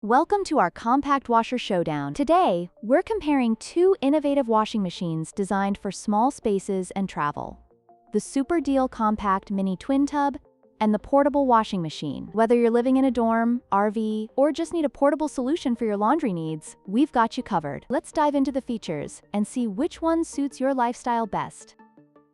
Welcome to our Compact Washer Showdown. Today, we're comparing two innovative washing machines designed for small spaces and travel. The Super Deal Compact Mini Twin Tub and the Portable Washing Machine. Whether you're living in a dorm, RV, or just need a portable solution for your laundry needs, we've got you covered. Let's dive into the features and see which one suits your lifestyle best.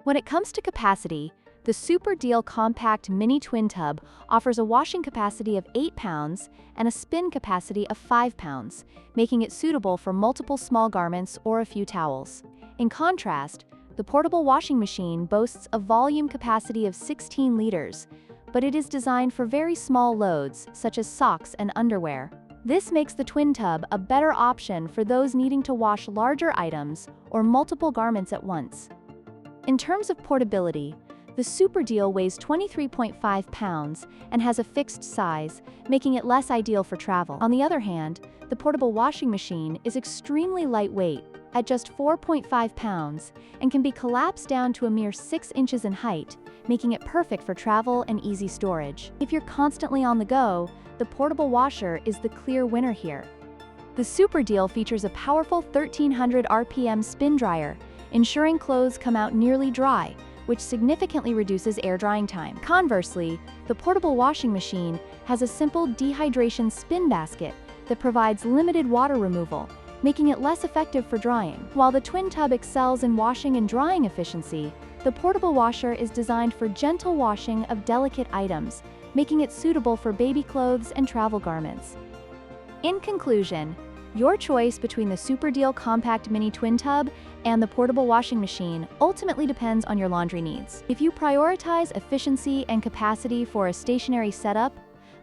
When it comes to capacity, the Super Deal Compact Mini Twin Tub offers a washing capacity of 8 pounds and a spin capacity of 5 pounds, making it suitable for multiple small garments or a few towels. In contrast, the portable washing machine boasts a volume capacity of 16 liters, but it is designed for very small loads, such as socks and underwear. This makes the twin tub a better option for those needing to wash larger items or multiple garments at once. In terms of portability, the Super Deal weighs 23.5 pounds and has a fixed size, making it less ideal for travel. On the other hand, the portable washing machine is extremely lightweight, at just 4.5 pounds, and can be collapsed down to a mere 6 inches in height, making it perfect for travel and easy storage. If you're constantly on the go, the portable washer is the clear winner here. The Super Deal features a powerful 1300 RPM spin dryer, ensuring clothes come out nearly dry, which significantly reduces air drying time. Conversely, the portable washing machine has a simple dehydration spin basket that provides limited water removal, making it less effective for drying. While the twin tub excels in washing and drying efficiency, the portable washer is designed for gentle washing of delicate items, making it suitable for baby clothes and travel garments. In conclusion, your choice between the Super Deal Compact Mini Twin Tub and the portable washing machine ultimately depends on your laundry needs. If you prioritize efficiency and capacity for a stationary setup,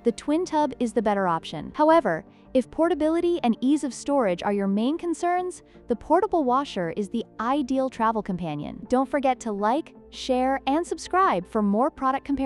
the twin tub is the better option. However, if portability and ease of storage are your main concerns, the portable washer is the ideal travel companion. Don't forget to like, share, and subscribe for more product comparisons.